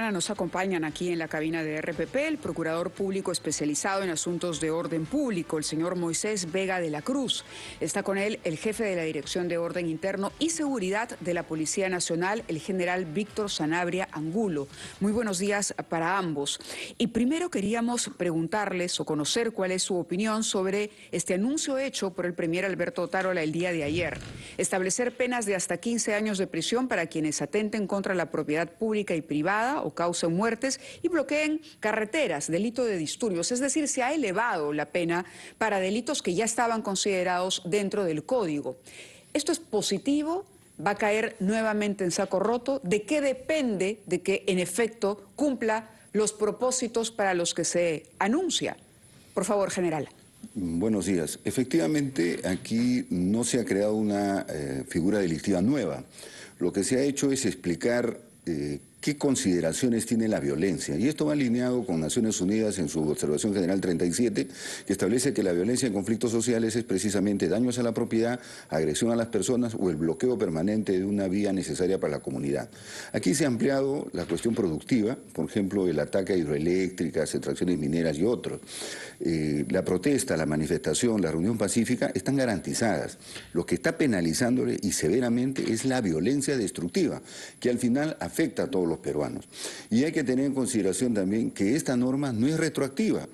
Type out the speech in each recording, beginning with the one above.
mañana nos acompañan aquí en la cabina de RPP el Procurador Público especializado en asuntos de orden público, el señor Moisés Vega de la Cruz. Está con él el jefe de la Dirección de Orden Interno y Seguridad de la Policía Nacional, el general Víctor Sanabria Angulo. Muy buenos días para ambos. Y primero queríamos preguntarles o conocer cuál es su opinión sobre este anuncio hecho por el premier Alberto Otárola el día de ayer. Establecer penas de hasta 15 años de prisión para quienes atenten contra la propiedad pública y privada o causen muertes y bloqueen carreteras, delito de disturbios. Es decir, se ha elevado la pena para delitos que ya estaban considerados dentro del código. ¿Esto es positivo? ¿Va a caer nuevamente en saco roto? ¿De qué depende de que en efecto cumpla los propósitos para los que se anuncia? Por favor, general. Buenos días. Efectivamente, aquí no se ha creado una figura delictiva nueva. Lo que se ha hecho es explicar qué consideraciones tiene la violencia. Y esto va alineado con Naciones Unidas en su Observación General 37, que establece que la violencia en conflictos sociales es precisamente daños a la propiedad, agresión a las personas o el bloqueo permanente de una vía necesaria para la comunidad. Aquí se ha ampliado la cuestión productiva, por ejemplo, el ataque a hidroeléctricas, extracciones mineras y otros. La protesta, la manifestación, la reunión pacífica están garantizadas. Lo que está penalizándole y severamente es la violencia destructiva, que al final afecta a todos los peruanos. Y hay que tener en consideración también que esta norma no es retroactiva,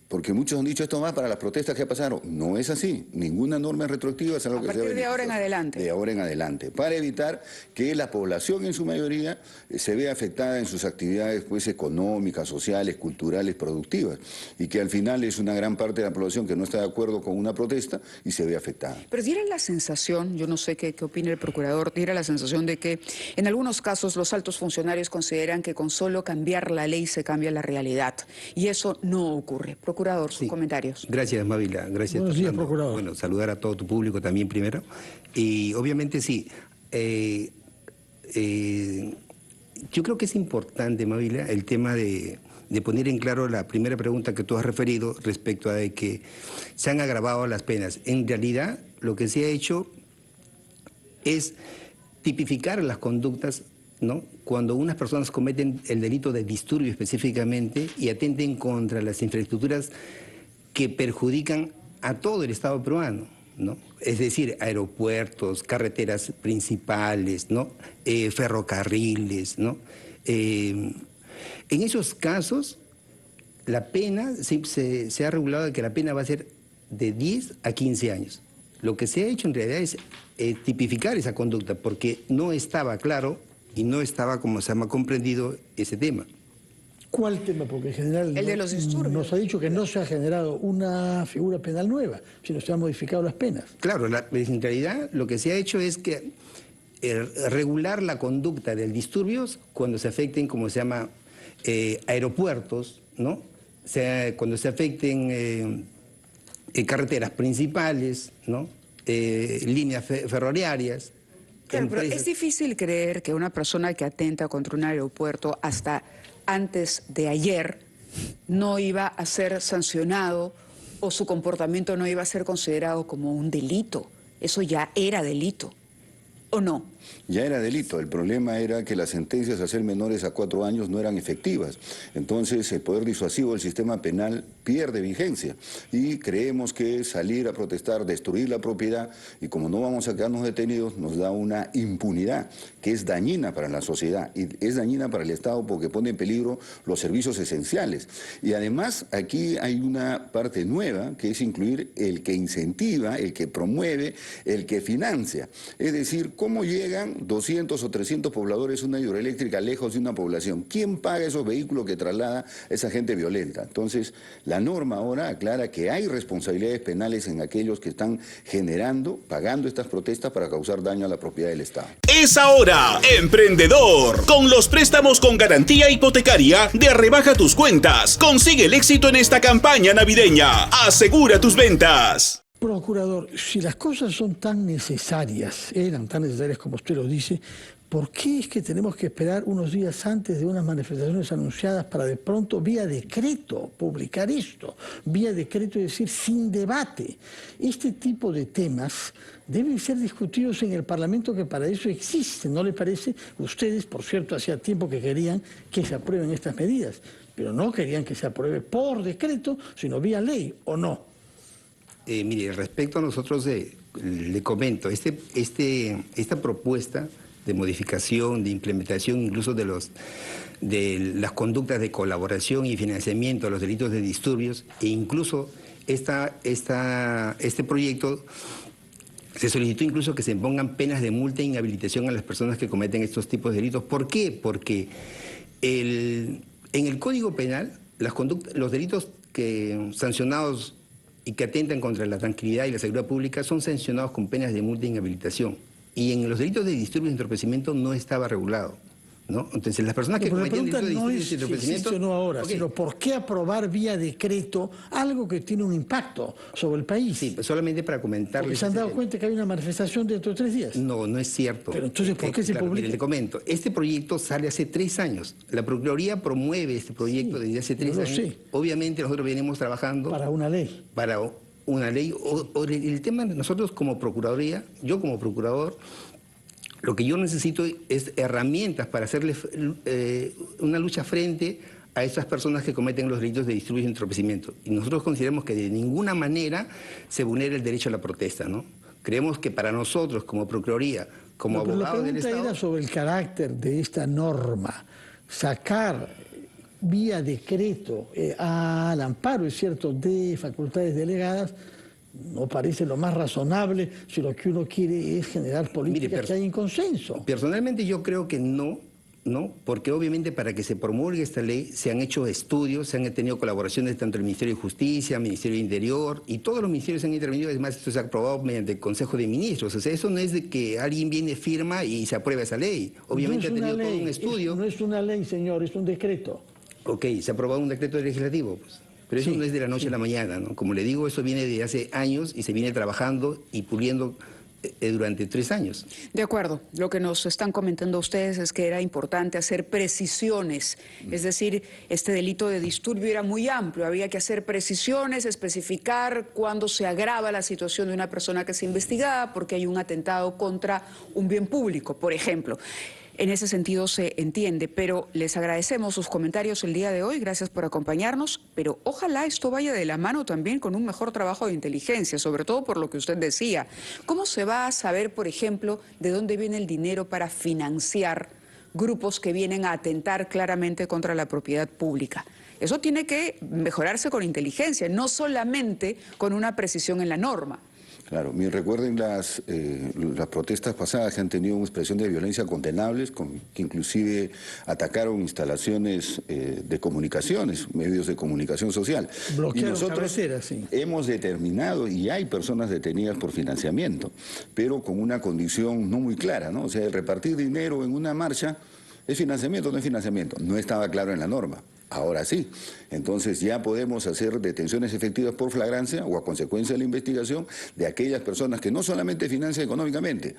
porque muchos han dicho esto más para las protestas que pasaron. No es así. Ninguna norma es retroactiva. Es algo a partir de ahora en adelante. De ahora en adelante. Para evitar que la población en su mayoría se vea afectada en sus actividades pues, económicas, sociales, culturales, productivas. Y que al final es una gran parte de la población que no está de acuerdo con una protesta y se ve afectada. Pero diera la sensación, yo no sé qué opina el procurador, diera la sensación de que en algunos casos los altos funcionarios consideran que con solo cambiar la ley se cambia la realidad. Y eso no ocurre. Procurador, sus comentarios. Gracias, Mávila. Gracias. Buenos días, procurador. Bueno, saludar a todo tu público también primero. Y obviamente sí, yo creo que es importante, Mávila, el tema de poner en claro la primera pregunta que tú has referido respecto a de que se han agravado las penas. En realidad, lo que se ha hecho es tipificar las conductas, ¿no? Cuando unas personas cometen el delito de disturbio específicamente y atenten contra las infraestructuras que perjudican a todo el Estado peruano, ¿no? Es decir, aeropuertos, carreteras principales, ¿no? Ferrocarriles, ¿no? En esos casos, la pena, se ha regulado que la pena va a ser de 10 a 15 años. Lo que se ha hecho en realidad es tipificar esa conducta, porque no estaba claro y no estaba, como se llama, comprendido ese tema. ¿Cuál tema? Porque en general el de los disturbios. Nos ha dicho que no se ha generado una figura penal nueva, sino se han modificado las penas. Claro, en realidad lo que se ha hecho es que regular la conducta del disturbios cuando se afecten, como se llama, aeropuertos, ¿no? Cuando se afecten carreteras principales, ¿no? Líneas ferroviarias. Claro, pero es difícil creer que una persona que atenta contra un aeropuerto hasta antes de ayer no iba a ser sancionado o su comportamiento no iba a ser considerado como un delito. Eso ya era delito, ¿o no? Ya era delito. El problema era que las sentencias a ser menores a 4 años no eran efectivas. Entonces el poder disuasivo del sistema penal pierde vigencia. Y creemos que salir a protestar, destruir la propiedad, y como no vamos a quedarnos detenidos, nos da una impunidad que es dañina para la sociedad y es dañina para el Estado porque pone en peligro los servicios esenciales. Y además aquí hay una parte nueva que es incluir el que incentiva, el que promueve, el que financia. Es decir, ¿cómo llegan 200 o 300 pobladores una hidroeléctrica lejos de una población? ¿Quién paga esos vehículos que traslada a esa gente violenta? Entonces, la norma ahora aclara que hay responsabilidades penales en aquellos que están pagando estas protestas para causar daño a la propiedad del Estado. Es ahora, emprendedor. Con los préstamos con garantía hipotecaria de Rebaja Tus Cuentas. Consigue el éxito en esta campaña navideña. Asegura tus ventas. Procurador, si las cosas son tan necesarias, eran tan necesarias como usted lo dice, ¿por qué es que tenemos que esperar unos días antes de unas manifestaciones anunciadas para de pronto, vía decreto, publicar esto? Vía decreto, es decir, sin debate. Este tipo de temas deben ser discutidos en el Parlamento, que para eso existe, ¿no le parece? Ustedes, por cierto, hacía tiempo que querían que se aprueben estas medidas, pero no querían que se apruebe por decreto, sino vía ley, ¿o no? Mire, respecto a nosotros, le comento, esta propuesta de modificación, de implementación incluso de las conductas de colaboración y financiamiento a los delitos de disturbios, e incluso este proyecto se solicitó incluso que se impongan penas de multa e inhabilitación a las personas que cometen estos tipos de delitos. ¿Por qué? Porque en el Código Penal los delitos sancionados y que atentan contra la tranquilidad y la seguridad pública son sancionados con penas de multa e inhabilitación. Y en los delitos de disturbios y entorpecimiento no estaba regulado, ¿no? Entonces, las personas que cometían delitos de disturbios y entorpecimiento... No ahora, okay, sino ¿por qué aprobar vía decreto algo que tiene un impacto sobre el país? Sí, solamente para comentarles... ¿Porque se han dado cuenta que hay una manifestación dentro de 3 días? No, no es cierto. Pero entonces, ¿por qué se publica? Mire, le comento, este proyecto sale hace 3 años. La Procuraduría promueve este proyecto desde hace 3 años. Sí. Obviamente nosotros venimos trabajando... Para una ley. Para una ley. El tema de nosotros como Procuraduría, yo como Procurador, lo que yo necesito es herramientas para hacerle una lucha frente a estas personas que cometen los delitos de disturbios y entorpecimiento. Y nosotros consideramos que de ninguna manera se vulnera el derecho a la protesta, ¿no? Creemos que para nosotros, como Procuraduría, como abogados del Estado... La pregunta era sobre el carácter de esta norma. Sacar vía decreto al amparo, es cierto, de facultades delegadas, no parece lo más razonable si lo que uno quiere es generar políticas que hay en consenso. Personalmente yo creo que no, porque obviamente para que se promulgue esta ley se han hecho estudios, se han tenido colaboraciones tanto el Ministerio de Justicia, el Ministerio de Interior, y todos los ministerios han intervenido. Además, esto se ha aprobado mediante el Consejo de Ministros. O sea, eso no es de que alguien viene, firma y se aprueba esa ley. Obviamente ha tenido todo un estudio. No es una ley, señor, es un decreto. Ok, se ha aprobado un decreto legislativo, pues. Pero eso no es de la noche a la mañana, ¿no? Como le digo, eso viene de hace años y se viene trabajando y puliendo durante 3 años. De acuerdo. Lo que nos están comentando ustedes es que era importante hacer precisiones. Es decir, este delito de disturbio era muy amplio. Había que hacer precisiones, especificar cuándo se agrava la situación de una persona que es investigada porque hay un atentado contra un bien público, por ejemplo. En ese sentido se entiende, pero les agradecemos sus comentarios el día de hoy, gracias por acompañarnos, pero ojalá esto vaya de la mano también con un mejor trabajo de inteligencia, sobre todo por lo que usted decía. ¿Cómo se va a saber, por ejemplo, de dónde viene el dinero para financiar grupos que vienen a atentar claramente contra la propiedad pública? Eso tiene que mejorarse con inteligencia, no solamente con una precisión en la norma. Claro, recuerden las protestas pasadas que han tenido una expresión de violencia condenables, que inclusive atacaron instalaciones de comunicaciones, medios de comunicación social. Bloquearon y nosotros cabeceras, sí. Hemos determinado, y hay personas detenidas por financiamiento, pero con una condición no muy clara, ¿no? O sea, el repartir dinero en una marcha, ¿es financiamiento o no es financiamiento? No estaba claro en la norma. Ahora sí, entonces ya podemos hacer detenciones efectivas por flagrancia o a consecuencia de la investigación de aquellas personas que no solamente financian económicamente,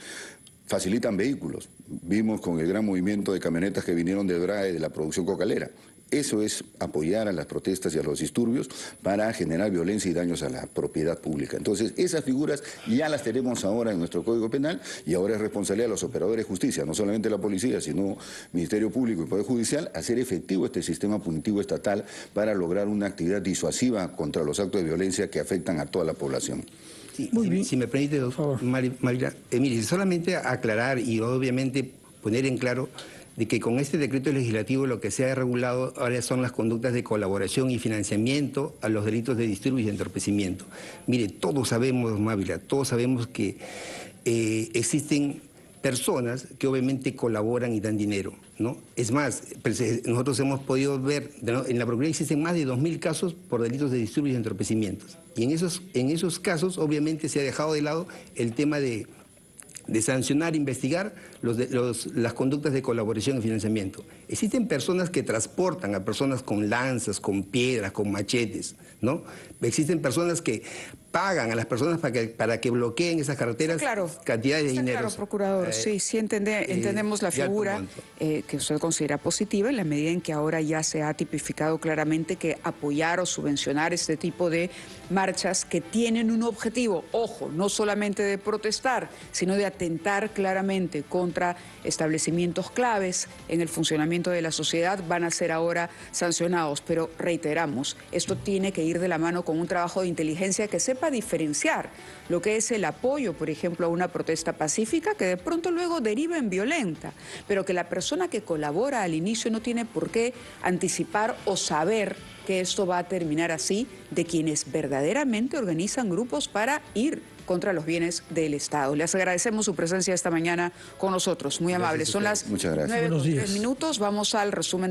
facilitan vehículos. Vimos con el gran movimiento de camionetas que vinieron de DRAE, de la producción cocalera. Eso es apoyar a las protestas y a los disturbios para generar violencia y daños a la propiedad pública. Entonces, esas figuras ya las tenemos ahora en nuestro Código Penal y ahora es responsabilidad de los operadores de justicia, no solamente la policía, sino Ministerio Público y Poder Judicial, hacer efectivo este sistema punitivo estatal para lograr una actividad disuasiva contra los actos de violencia que afectan a toda la población. Sí, si me permite, doctor Mayra, mire, solamente aclarar y obviamente poner en claro de que con este decreto legislativo lo que se ha regulado ahora son las conductas de colaboración y financiamiento a los delitos de disturbio y entorpecimiento. Mire, todos sabemos, Mávila, todos sabemos que existen personas que obviamente colaboran y dan dinero, ¿no? Es más, nosotros hemos podido ver, ¿no? En la Procuraduría existen más de 2.000 casos por delitos de disturbios y entorpecimientos. Y en esos casos, obviamente, se ha dejado de lado el tema de de sancionar, investigar las conductas de colaboración y financiamiento. Existen personas que transportan a personas con lanzas, con piedras, con machetes, ¿no? Existen personas que pagan a las personas para que bloqueen esas carreteras, claro, cantidades de dinero. Claro, procurador, sí, entendemos la figura que usted considera positiva en la medida en que ahora ya se ha tipificado claramente que apoyar o subvencionar este tipo de marchas que tienen un objetivo, ojo, no solamente de protestar, sino de atentar claramente contra establecimientos claves en el funcionamiento de la sociedad, van a ser ahora sancionados. Pero reiteramos, esto tiene que ir de la mano con un trabajo de inteligencia que sepa diferenciar lo que es el apoyo, por ejemplo, a una protesta pacífica que de pronto luego deriva en violenta, pero que la persona que colabora al inicio no tiene por qué anticipar o saber que esto va a terminar así, de quienes verdaderamente organizan grupos para ir contra los bienes del Estado. Les agradecemos su presencia esta mañana con nosotros, muy amables. Son las 9:03 minutos, vamos al resumen.